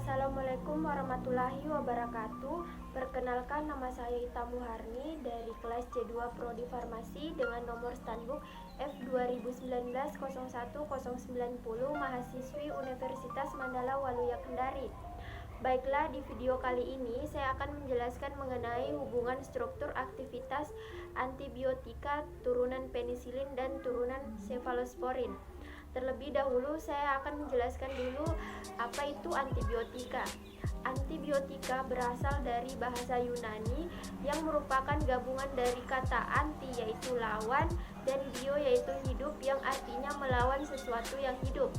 Assalamualaikum warahmatullahi wabarakatuh. Perkenalkan, nama saya Ita Muharni dari kelas C2 Prodi Farmasi dengan nomor standbook F2019-01090, mahasiswi Universitas Mandala Waluya Kendari. Baiklah, di video kali ini saya akan menjelaskan mengenai hubungan struktur aktivitas antibiotika turunan penisilin dan turunan cefalosporin. Terlebih dahulu saya akan menjelaskan dulu apa itu antibiotika. Antibiotika berasal dari bahasa Yunani yang merupakan gabungan dari kata anti yaitu lawan dan bio yaitu hidup, yang artinya melawan sesuatu yang hidup.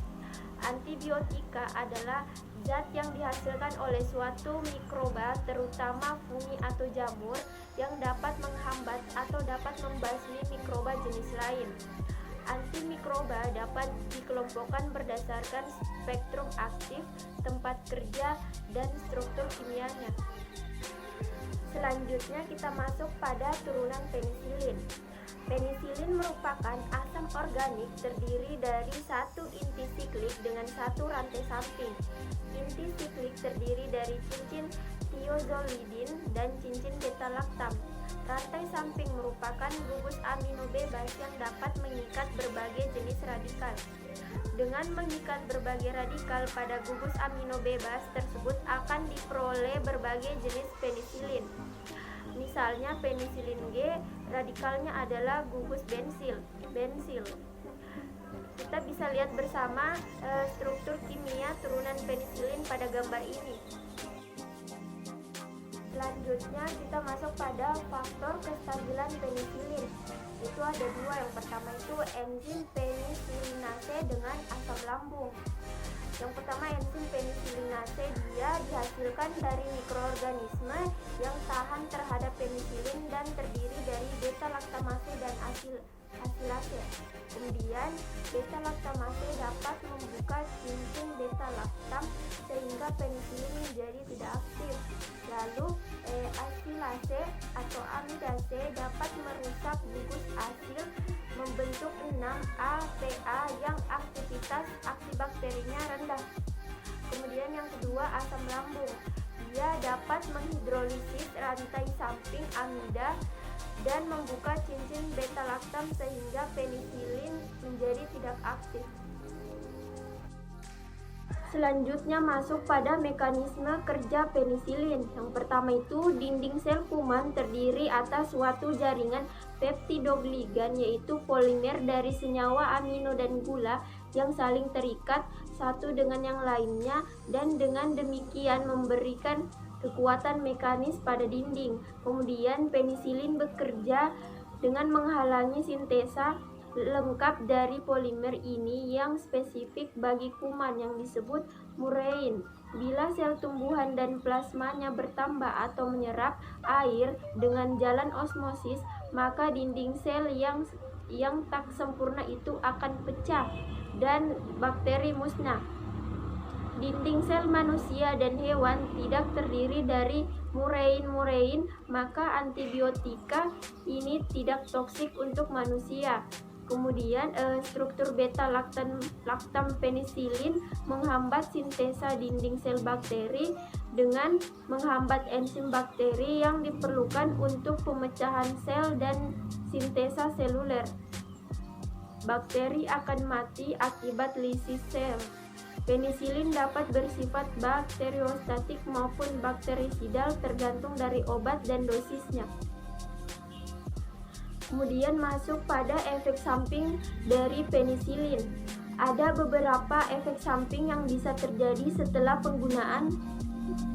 Antibiotika adalah zat yang dihasilkan oleh suatu mikroba, terutama fungi atau jamur, yang dapat menghambat atau dapat membasmi mikroba jenis lain. Antimikroba dapat dikelompokkan berdasarkan spektrum aktif, tempat kerja, dan struktur kimianya. Selanjutnya kita masuk pada turunan penisilin. Penisilin merupakan asam organik terdiri dari satu inti siklik dengan satu rantai samping. Inti siklik terdiri dari cincin thiazolidin dan cincin beta-laktam. Rantai samping merupakan gugus amino bebas yang dapat mengikat berbagai jenis radikal. Dengan mengikat berbagai radikal pada gugus amino bebas tersebut akan diperoleh berbagai jenis penisilin. Misalnya penisilin G, radikalnya adalah gugus bensil. Kita bisa lihat bersama struktur kimia turunan penisilin pada gambar ini. Selanjutnya kita masuk pada faktor kestabilan penisilin. Itu ada dua. Yang pertama itu enzim penisilinase dengan asam lambung. Yang pertama enzim penisilinase, dia dihasilkan dari mikroorganisme yang tahan terhadap penisilin dan terdiri dari beta-laktamase dan asilase. Kemudian beta-laktamase dapat membuka cincin beta-laktam sehingga penisilin menjadi tidak aktif. Lalu asilase atau amidase dapat merusak gugus asil membentuk 6-APA yang aktivitas antibakterinya rendah. Kemudian yang kedua asam lambung, dia dapat menghidrolisis rantai samping amida dan membuka cincin beta-laktam sehingga penisilin menjadi tidak aktif. Selanjutnya masuk pada mekanisme kerja penisilin. Yang pertama itu dinding sel kuman terdiri atas suatu jaringan peptidogligan, yaitu polimer dari senyawa amino dan gula yang saling terikat satu dengan yang lainnya, dan dengan demikian memberikan kekuatan mekanis pada dinding. Kemudian penisilin bekerja dengan menghalangi sintesa lengkap dari polimer ini yang spesifik bagi kuman yang disebut murein. Bila sel tumbuhan dan plasmanya bertambah atau menyerap air dengan jalan osmosis, maka dinding sel yang tak sempurna itu akan pecah dan bakteri musnah. Dinding sel manusia dan hewan tidak terdiri dari murein, maka antibiotika ini tidak toksik untuk manusia. Kemudian struktur beta-laktam penisilin menghambat sintesa dinding sel bakteri dengan menghambat enzim bakteri yang diperlukan untuk pemecahan sel dan sintesa seluler. Bakteri akan mati akibat lisis sel. Penisilin dapat bersifat bakteriostatik maupun bakterisidal tergantung dari obat dan dosisnya. Kemudian masuk pada efek samping dari penisilin. Ada beberapa efek samping yang bisa terjadi setelah penggunaan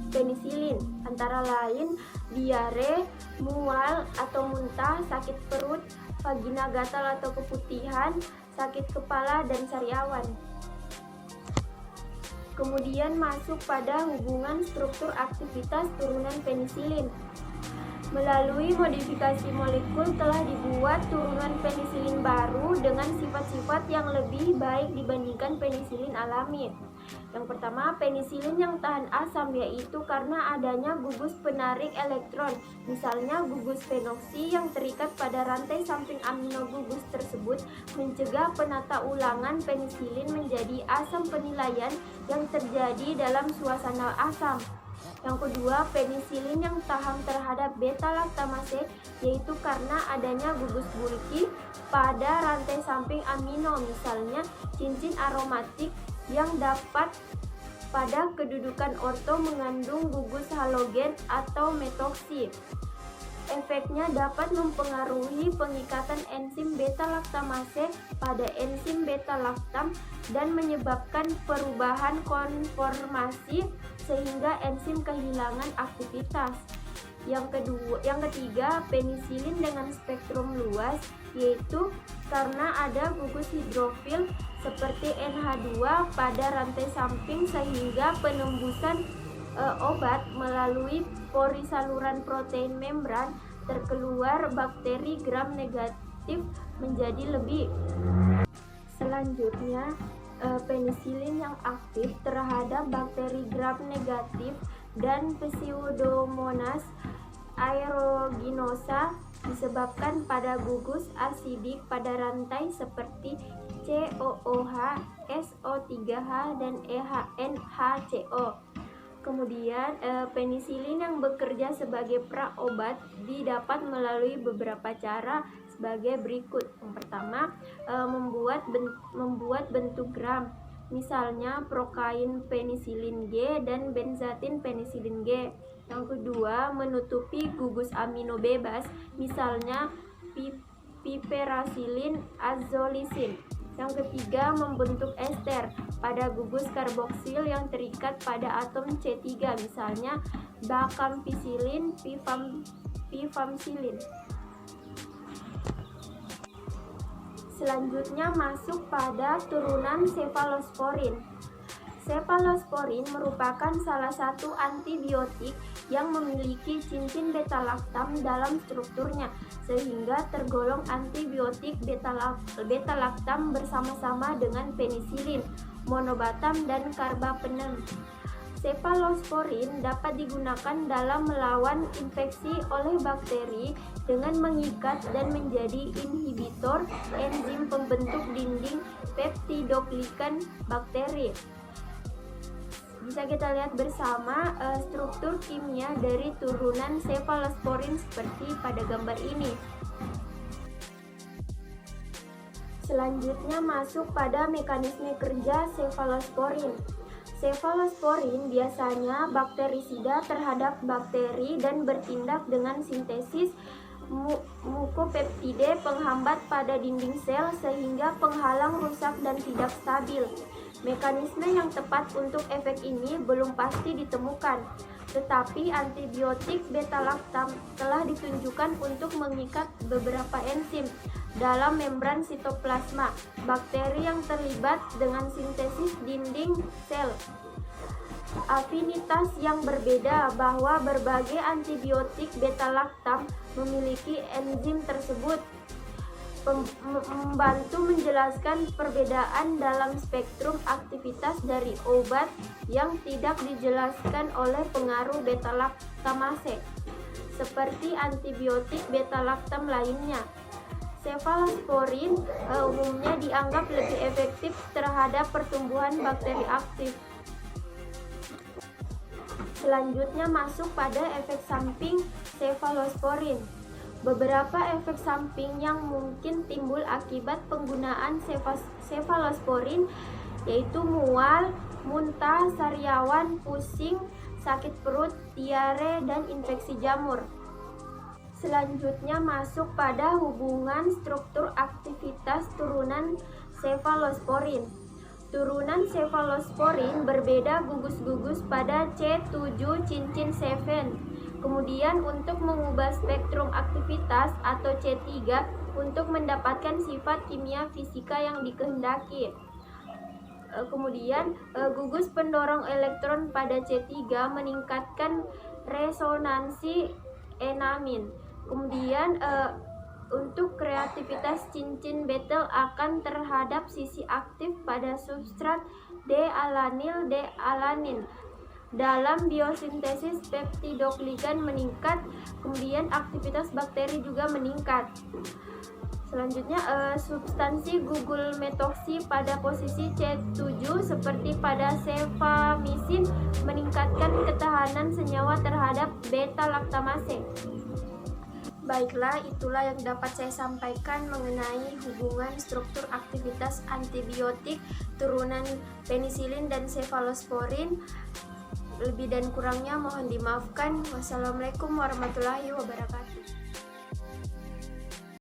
penisilin, antara lain diare, mual atau muntah, sakit perut, vagina gatal atau keputihan, sakit kepala, dan sariawan. Kemudian masuk pada hubungan struktur aktivitas turunan penisilin. Melalui modifikasi molekul telah dibuat turunan penisilin baru dengan sifat-sifat yang lebih baik dibandingkan penisilin alami. Yang pertama, penisilin yang tahan asam, yaitu karena adanya gugus penarik elektron, misalnya gugus fenoksi yang terikat pada rantai samping amino gugus tersebut, mencegah penata ulangan penisilin menjadi asam penilaian yang terjadi dalam suasana asam. Yang kedua, penisilin yang tahan terhadap beta-laktamase, yaitu karena adanya gugus bulky pada rantai samping amino, misalnya cincin aromatik yang dapat pada kedudukan orto mengandung gugus halogen atau metoksi. Efeknya dapat mempengaruhi pengikatan enzim beta-laktamase pada enzim beta-laktam dan menyebabkan perubahan konformasi sehingga enzim kehilangan aktivitas. Yang ketiga, penisilin dengan spektrum luas, yaitu karena ada gugus hidrofil seperti NH2 pada rantai samping sehingga penembusan obat melalui pori saluran protein membran terkeluar bakteri gram negatif menjadi lebih. Selanjutnya, penisilin yang aktif terhadap bakteri gram negatif dan Pseudomonas aeruginosa disebabkan pada gugus asidik pada rantai seperti COOH, SO3H, dan NHCO. Kemudian, penisilin yang bekerja sebagai praobat didapat melalui beberapa cara sebagai berikut. Yang pertama, membuat bentuk gram, misalnya prokain penisilin G dan benzatin penisilin G. Yang kedua, menutupi gugus amino bebas, misalnya piperasilin azolisin. Yang ketiga, membentuk ester pada gugus karboksil yang terikat pada atom C3, misalnya bakampisilin, pifamsilin. Selanjutnya masuk pada turunan cefalosporin. Cefalosporin merupakan salah satu antibiotik yang memiliki cincin beta-laktam dalam strukturnya, sehingga tergolong antibiotik beta-laktam bersama-sama dengan penisilin, monobatam, dan karbapenem. Cefalosporin dapat digunakan dalam melawan infeksi oleh bakteri dengan mengikat dan menjadi inhibitor enzim pembentuk dinding peptidoglikan bakteri. Bisa kita lihat bersama struktur kimia dari turunan cefalosporin seperti pada gambar ini. Selanjutnya masuk pada mekanisme kerja cefalosporin. Cefalosporin biasanya bakterisida terhadap bakteri dan bertindak dengan sintesis mukopeptide penghambat pada dinding sel sehingga penghalang rusak dan tidak stabil. Mekanisme yang tepat untuk efek ini belum pasti ditemukan, tetapi antibiotik beta-laktam telah ditunjukkan untuk mengikat beberapa enzim dalam membran sitoplasma bakteri yang terlibat dengan sintesis dinding sel. Afinitas yang berbeda bahwa berbagai antibiotik beta-laktam memiliki enzim tersebut membantu menjelaskan perbedaan dalam spektrum aktivitas dari obat yang tidak dijelaskan oleh pengaruh beta-laktamase seperti antibiotik beta-laktam lainnya. Cefalosporin umumnya dianggap lebih efektif terhadap pertumbuhan bakteri aktif. Selanjutnya masuk pada efek samping cefalosporin. Beberapa efek samping yang mungkin timbul akibat penggunaan cefalosporin yaitu mual, muntah, sariawan, pusing, sakit perut, diare, dan infeksi jamur. Selanjutnya masuk pada hubungan struktur aktivitas turunan cefalosporin. Turunan cefalosporin berbeda gugus-gugus pada C7 cincin 7. Kemudian untuk mengubah spektrum aktivitas atau C3 untuk mendapatkan sifat kimia fisika yang dikehendaki. Kemudian gugus pendorong elektron pada C3 meningkatkan resonansi enamin. Kemudian untuk reaktivitas cincin betel akan terhadap sisi aktif pada substrat D-alanil-D-alanin. Dalam biosintesis peptidogligan meningkat, kemudian aktivitas bakteri juga meningkat. Selanjutnya, substansi gugur metoksi pada posisi C7 seperti pada cefamisin meningkatkan ketahanan senyawa terhadap beta-laktamase. Baiklah, itulah yang dapat saya sampaikan mengenai hubungan struktur aktivitas antibiotik turunan penisilin dan cefalosporin. Lebih dan kurangnya mohon dimaafkan. Wassalamualaikum warahmatullahi wabarakatuh.